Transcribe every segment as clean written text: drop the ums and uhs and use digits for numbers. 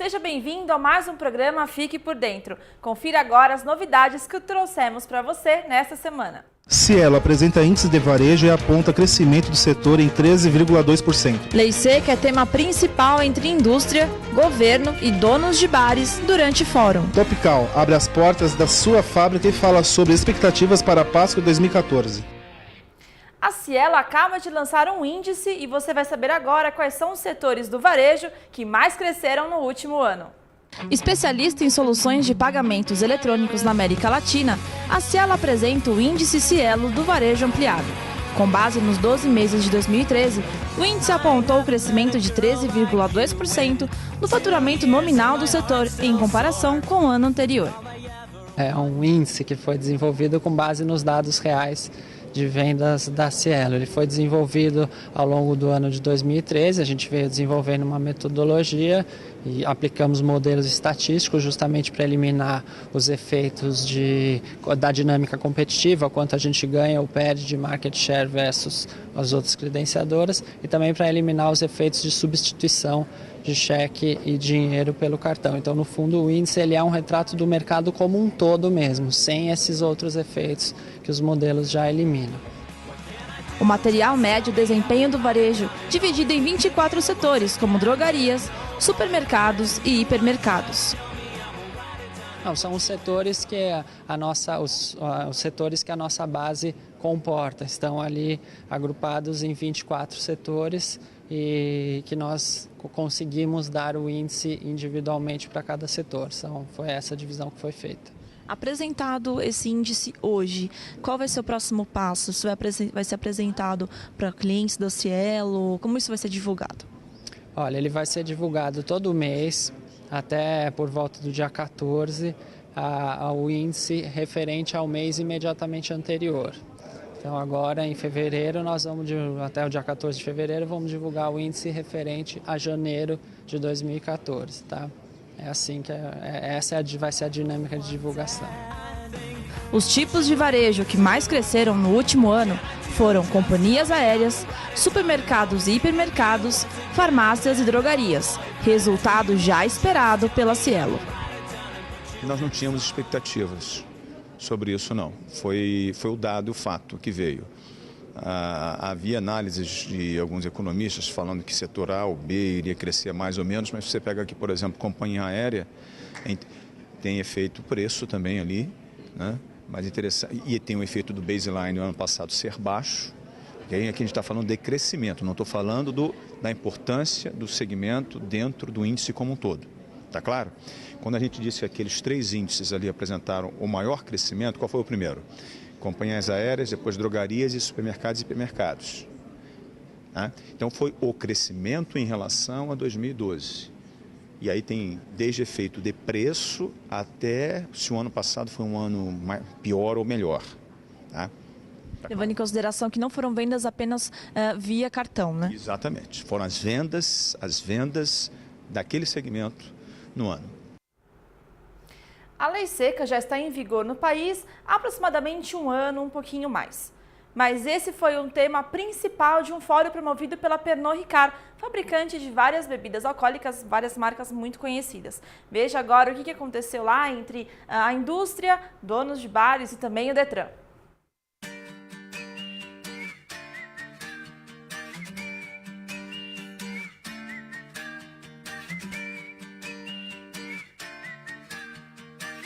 Seja bem-vindo a mais um programa Fique por Dentro. Confira agora as novidades que trouxemos para você nesta semana. Cielo apresenta índices de varejo e aponta crescimento do setor em 13,2%. Lei seca é tema principal entre indústria, governo e donos de bares durante fórum. Topical abre as portas da sua fábrica e fala sobre expectativas para a Páscoa 2014. A Cielo acaba de lançar um índice e você vai saber agora quais são os setores do varejo que mais cresceram no último ano. Especialista em soluções de pagamentos eletrônicos na América Latina, a Cielo apresenta o Índice Cielo do Varejo Ampliado. Com base nos 12 meses de 2013, o índice apontou o crescimento de 13,2% no faturamento nominal do setor em comparação com o ano anterior. É um índice que foi desenvolvido com base nos dados reais de vendas da Cielo. Ele foi desenvolvido ao longo do ano de 2013, a gente veio desenvolvendo uma metodologia e aplicamos modelos estatísticos justamente para eliminar os efeitos da dinâmica competitiva, quanto a gente ganha ou perde de market share versus as outras credenciadoras, e também para eliminar os efeitos de substituição de cheque e dinheiro pelo cartão. Então, no fundo, o índice ele é um retrato do mercado como um todo mesmo, sem esses outros efeitos que os modelos já eliminam. O material mede o desempenho do varejo, dividido em 24 setores, como drogarias, supermercados e hipermercados. Não, são os setores que os setores que a nossa base comporta. Estão ali agrupados em 24 setores e que nós conseguimos dar o índice individualmente para cada setor. Foi essa a divisão que foi feita. Apresentado esse índice hoje, qual vai ser o próximo passo? Isso vai ser apresentado para clientes da Cielo? Como isso vai ser divulgado? Olha, ele vai ser divulgado todo mês, até por volta do dia 14, o índice referente ao mês imediatamente anterior. Então agora em fevereiro, nós vamos, até o dia 14 de fevereiro, vamos divulgar o índice referente a janeiro de 2014, tá? É assim que essa vai ser a dinâmica de divulgação. Os tipos de varejo que mais cresceram no último ano foram companhias aéreas, supermercados e hipermercados, farmácias e drogarias, resultado já esperado pela Cielo. Nós não tínhamos expectativas sobre isso, não. Foi o dado, o fato que veio. Havia análises de alguns economistas falando que setor A ou B iria crescer mais ou menos, mas você pega aqui, por exemplo, companhia aérea, tem efeito preço também ali, né? Mas interessante, e tem o efeito do baseline no ano passado ser baixo. E aí aqui a gente está falando de crescimento, não estou falando da importância do segmento dentro do índice como um todo. Está claro? Quando a gente disse que aqueles 3 índices ali apresentaram o maior crescimento, qual foi o primeiro? Companhias aéreas, depois drogarias e supermercados e hipermercados. Tá? Então foi o crescimento em relação a 2012. E aí tem desde efeito de preço até se o ano passado foi um ano pior ou melhor. Tá? Levando em consideração que não foram vendas apenas via cartão, né? Exatamente. Foram as vendas daquele segmento no ano. A lei seca já está em vigor no país há aproximadamente um ano, um pouquinho mais. Mas esse foi um tema principal de um fórum promovido pela Pernod Ricard, fabricante de várias bebidas alcoólicas, várias marcas muito conhecidas. Veja agora o que aconteceu lá entre a indústria, donos de bares e também o Detran.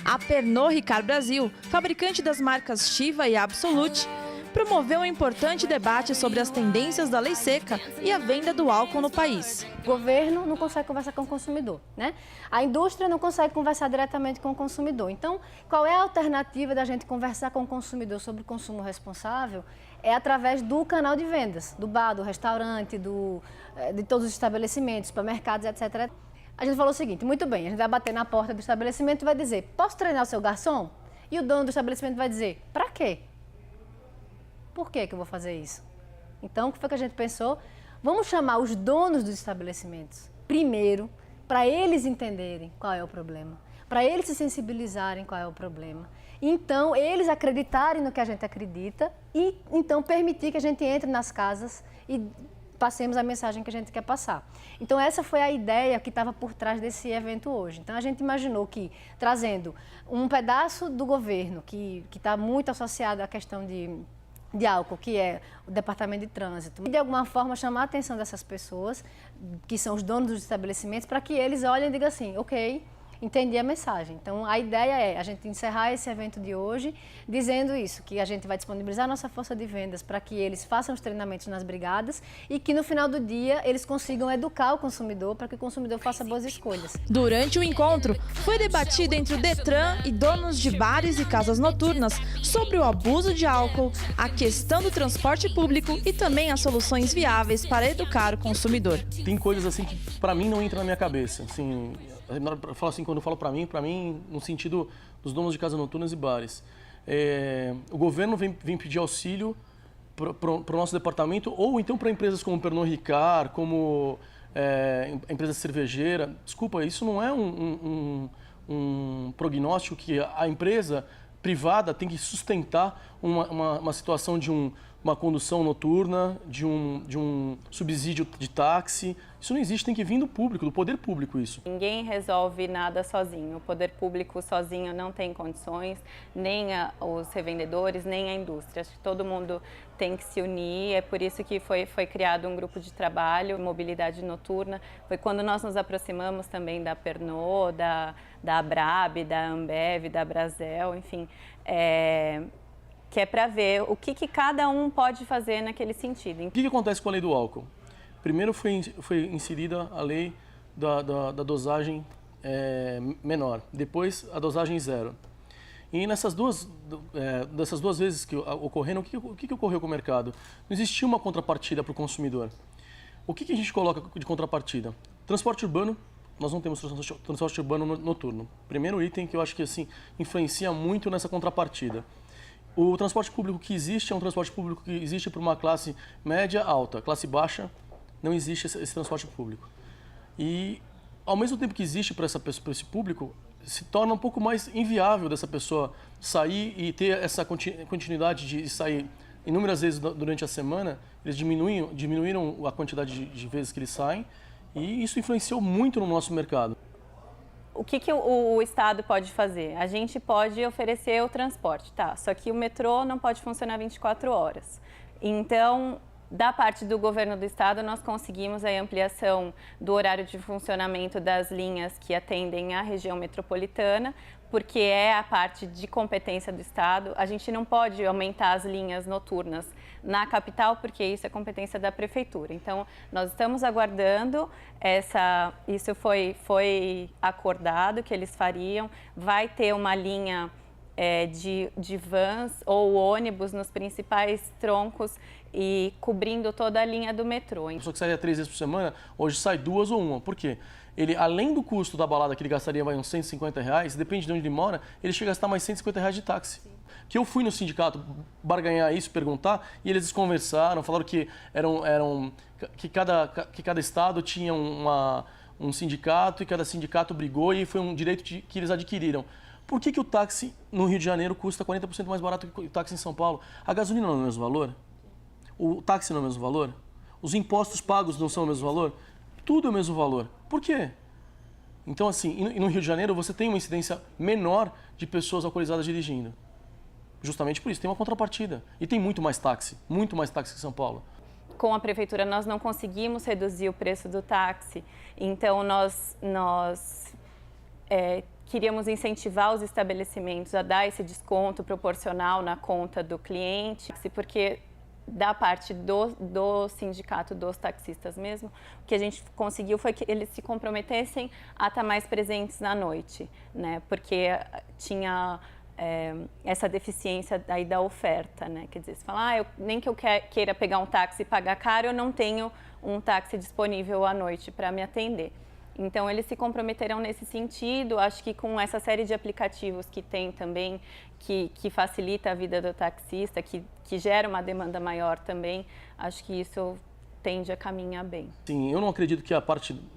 A Pernod Ricard Brasil, fabricante das marcas Chiva e Absolut, promoveu um importante debate sobre as tendências da lei seca e a venda do álcool no país. O governo não consegue conversar com o consumidor, né? A indústria não consegue conversar diretamente com o consumidor. Então, qual é a alternativa da gente conversar com o consumidor sobre o consumo responsável? É através do canal de vendas, do bar, do restaurante, de todos os estabelecimentos, supermercados, etc. A gente falou o seguinte, muito bem, a gente vai bater na porta do estabelecimento e vai dizer, posso treinar o seu garçom? E o dono do estabelecimento vai dizer, para quê? Por que eu vou fazer isso? Então, o que foi que a gente pensou? Vamos chamar os donos dos estabelecimentos, primeiro, para eles entenderem qual é o problema, para eles se sensibilizarem qual é o problema. Então, eles acreditarem no que a gente acredita e, então, permitir que a gente entre nas casas e passemos a mensagem que a gente quer passar. Então, essa foi a ideia que estava por trás desse evento hoje. Então, a gente imaginou que, trazendo um pedaço do governo, que está muito associado à questão de álcool, que é o Departamento de Trânsito, e de alguma forma chamar a atenção dessas pessoas, que são os donos dos estabelecimentos, para que eles olhem e digam assim, ok, entendi a mensagem. Então, a ideia é a gente encerrar esse evento de hoje dizendo isso, que a gente vai disponibilizar a nossa força de vendas para que eles façam os treinamentos nas brigadas e que no final do dia eles consigam educar o consumidor para que o consumidor faça boas escolhas. Durante o encontro, foi debatido entre o Detran e donos de bares e casas noturnas sobre o abuso de álcool, a questão do transporte público e também as soluções viáveis para educar o consumidor. Tem coisas assim que para mim não entram na minha cabeça, assim, eu falo assim, quando eu falo para mim, no sentido dos donos de casas noturnas e bares. O governo vem pedir auxílio para o nosso departamento, ou então para empresas como Pernod Ricard, como empresa cervejeira. Desculpa, isso não é um prognóstico que a empresa privada tem que sustentar uma situação de uma condução noturna, de um subsídio de táxi. Isso não existe, tem que vir do público, do poder público isso. Ninguém resolve nada sozinho. O poder público sozinho não tem condições, nem os revendedores, nem a indústria. Acho que todo mundo tem que se unir, é por isso que foi criado um grupo de trabalho, mobilidade noturna. Foi quando nós nos aproximamos também da Pernod, da Abrab, da Ambev, da Brasel, enfim, que é para ver o que cada um pode fazer naquele sentido. O que acontece com a lei do álcool? Primeiro foi inserida a lei da dosagem menor, depois a dosagem zero. E dessas duas vezes que ocorreram, o que ocorreu com o mercado? Não existia uma contrapartida para o consumidor. O que a gente coloca de contrapartida? Transporte urbano, nós não temos transporte urbano noturno. Primeiro item que eu acho que assim, influencia muito nessa contrapartida. O transporte público que existe é um transporte público que existe para uma classe média alta. Classe baixa, não existe esse transporte público. E, ao mesmo tempo que existe para esse público, se torna um pouco mais inviável dessa pessoa sair e ter essa continuidade de sair inúmeras vezes durante a semana. Eles diminuíram a quantidade de vezes que eles saem e isso influenciou muito no nosso mercado. O que o Estado pode fazer? A gente pode oferecer o transporte, tá? Só que o metrô não pode funcionar 24 horas. Então, da parte do governo do Estado, nós conseguimos a ampliação do horário de funcionamento das linhas que atendem a região metropolitana, porque é a parte de competência do Estado. A gente não pode aumentar as linhas noturnas na capital, porque isso é competência da Prefeitura. Então, nós estamos aguardando isso foi acordado que eles fariam. Vai ter uma linha de vans ou ônibus nos principais troncos e cobrindo toda a linha do metrô. A pessoa que saía 3 vezes por semana, hoje sai 2 ou 1. Por quê? Ele, além do custo da balada que ele gastaria uns R$150, depende de onde ele mora, ele chega a gastar mais R$150 de táxi. Que eu fui no sindicato barganhar isso, perguntar, e eles conversaram, falaram que que cada estado tinha um sindicato e cada sindicato brigou e foi um direito que eles adquiriram. Por que o táxi no Rio de Janeiro custa 40% mais barato que o táxi em São Paulo? A gasolina não é o mesmo valor? O táxi não é o mesmo valor? Os impostos pagos não são o mesmo valor? Tudo é o mesmo valor. Por quê? Então, assim, no Rio de Janeiro você tem uma incidência menor de pessoas alcoolizadas dirigindo. Justamente por isso, tem uma contrapartida. E tem muito mais táxi que São Paulo. Com a Prefeitura nós não conseguimos reduzir o preço do táxi, então nós queríamos incentivar os estabelecimentos a dar esse desconto proporcional na conta do cliente, porque da parte do sindicato dos taxistas mesmo, o que a gente conseguiu foi que eles se comprometessem a estar mais presentes na noite, né? Porque tinha essa deficiência aí da oferta, né? Quer dizer, você fala, nem que eu queira pegar um táxi e pagar caro, eu não tenho um táxi disponível à noite para me atender. Então, eles se comprometerão nesse sentido. Acho que com essa série de aplicativos que tem também, que facilita a vida do taxista, que gera uma demanda maior também, acho que isso tende a caminhar bem. Sim, eu não acredito que a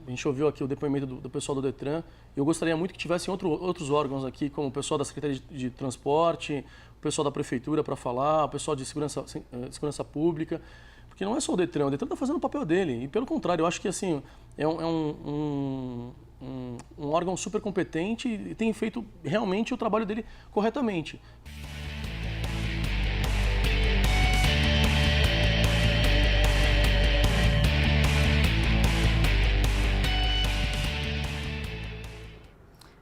gente ouviu aqui o depoimento do pessoal do Detran, eu gostaria muito que tivessem outros órgãos aqui, como o pessoal da Secretaria de Transporte, o pessoal da Prefeitura para falar, o pessoal de Segurança Pública, Porque não é só o Detran está fazendo o papel dele. E pelo contrário, eu acho que assim, é um órgão super competente e tem feito realmente o trabalho dele corretamente.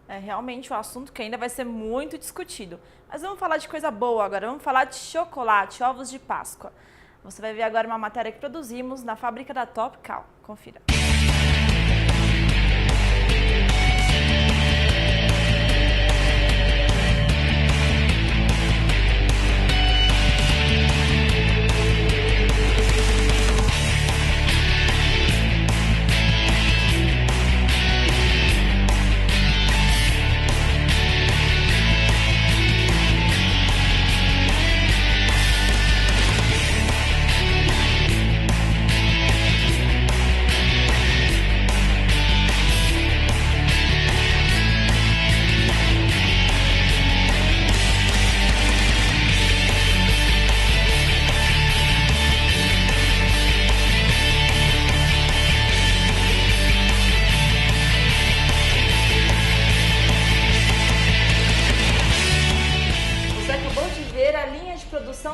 É realmente um assunto que ainda vai ser muito discutido. Mas vamos falar de coisa boa agora, vamos falar de chocolate, ovos de Páscoa. Você vai ver agora uma matéria que produzimos na fábrica da Topcal. Confira.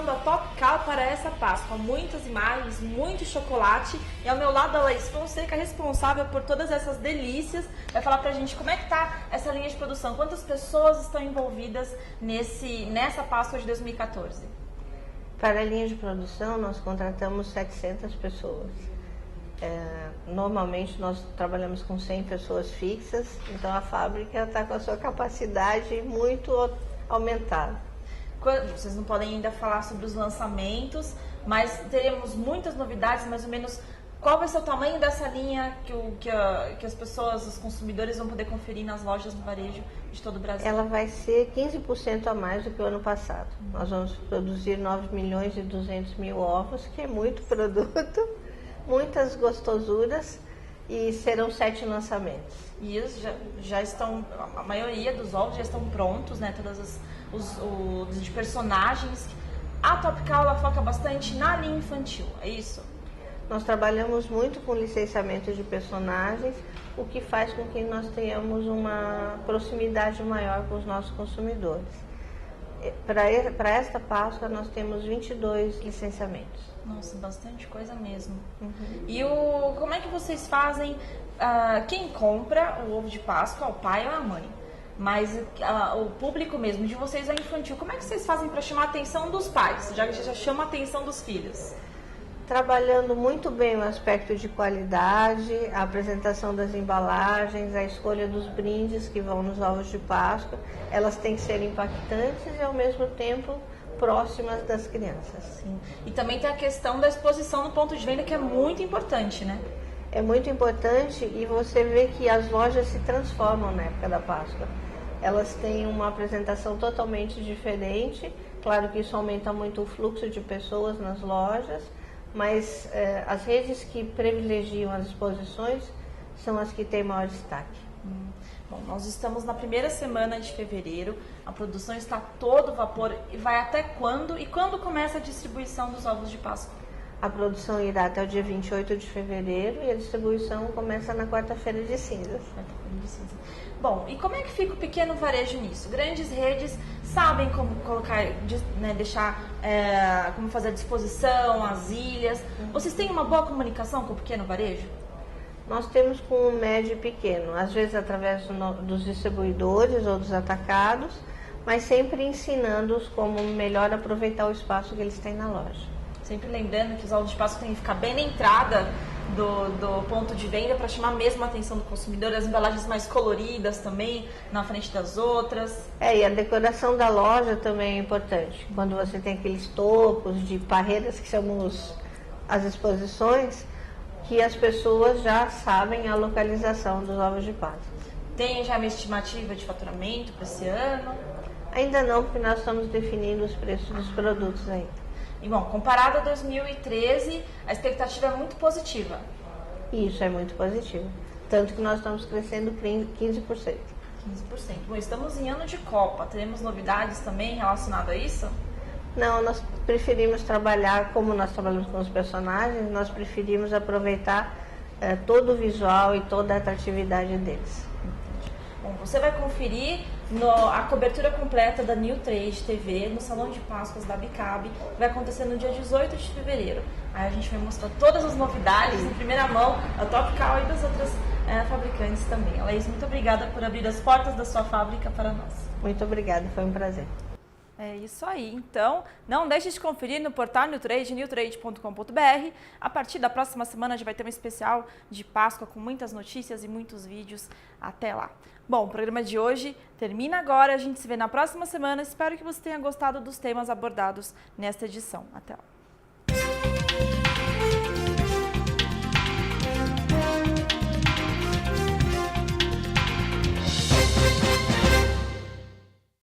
Da Topcal para essa Páscoa. Muitas imagens, muito chocolate. E ao meu lado a Laís Fonseca, responsável por todas essas delícias, vai falar pra gente como é que tá essa linha de produção. Quantas pessoas estão envolvidas nessa Páscoa de 2014? Para a linha de produção, nós contratamos 700 pessoas. Normalmente nós trabalhamos com 100 pessoas fixas, então a fábrica está com a sua capacidade muito aumentada. Vocês não podem ainda falar sobre os lançamentos, mas teremos muitas novidades, mais ou menos. Qual vai ser o tamanho dessa linha que as pessoas, os consumidores vão poder conferir nas lojas do varejo de todo o Brasil? Ela vai ser 15% a mais do que o ano passado. Nós vamos produzir 9.200.000 ovos, que é muito produto, muitas gostosuras, e serão 7 lançamentos. E eles já estão, a maioria dos ovos já estão prontos, né? Todas os de personagens. A Topcal, ela foca bastante na linha infantil, é isso? Nós trabalhamos muito com licenciamento de personagens, o que faz com que nós tenhamos uma proximidade maior com os nossos consumidores. Para esta Páscoa, nós temos 22 licenciamentos. Nossa, bastante coisa mesmo. E como é que vocês fazem? Quem compra o ovo de Páscoa, o pai ou a mãe? Mas o público mesmo de vocês é infantil. Como é que vocês fazem para chamar a atenção dos pais, já que já chama a atenção dos filhos? Trabalhando muito bem o aspecto de qualidade, a apresentação das embalagens, a escolha dos brindes que vão nos ovos de Páscoa. Elas têm que ser impactantes e ao mesmo tempo próximas das crianças. Sim. E também tem a questão da exposição no ponto de venda, que é muito importante, né? É muito importante, e você vê que as lojas se transformam na época da Páscoa. Elas têm uma apresentação totalmente diferente. Claro que isso aumenta muito o fluxo de pessoas nas lojas, mas as redes que privilegiam as exposições são as que têm maior destaque. Bom, nós estamos na primeira semana de fevereiro, a produção está a todo vapor. E vai até quando? E quando começa a distribuição dos ovos de Páscoa? A produção irá até o dia 28 de fevereiro e a distribuição começa na quarta-feira de cinzas. Bom, e como é que fica o pequeno varejo nisso? Grandes redes sabem como colocar, né, deixar, como fazer a disposição, as ilhas. Vocês têm uma boa comunicação com o pequeno varejo? Nós temos com o médio e pequeno, às vezes através dos distribuidores ou dos atacados, mas sempre ensinando-os como melhor aproveitar o espaço que eles têm na loja. Sempre lembrando que os ovos de Páscoa têm que ficar bem na entrada do ponto de venda para chamar mesmo a atenção do consumidor, as embalagens mais coloridas também, na frente das outras. E a decoração da loja também é importante. Quando você tem aqueles topos de parreiras que chamam as exposições, que as pessoas já sabem a localização dos ovos de Páscoa. Tem já uma estimativa de faturamento para esse ano? Ainda não, porque nós estamos definindo os preços dos produtos ainda. E bom, comparado a 2013, a expectativa é muito positiva. Isso é muito positivo. Tanto que nós estamos crescendo 15%. 15%. Bom, estamos em ano de Copa. Teremos novidades também relacionadas a isso? Não, nós preferimos trabalhar, como nós trabalhamos com os personagens, nós preferimos aproveitar todo o visual e toda a atratividade deles. Bom, você vai conferir a cobertura completa da New Trade TV no Salão de Páscoas da Bicab, que vai acontecer no dia 18 de fevereiro. Aí a gente vai mostrar todas as novidades em primeira mão, da Topcal e das outras fabricantes também. Laís, muito obrigada por abrir as portas da sua fábrica para nós. Muito obrigada, foi um prazer. É isso aí. Então, não deixe de conferir no portal New Trade, newtrade.com.br. A partir da próxima semana já vai ter um especial de Páscoa com muitas notícias e muitos vídeos. Até lá. Bom, o programa de hoje termina agora. A gente se vê na próxima semana. Espero que você tenha gostado dos temas abordados nesta edição. Até lá.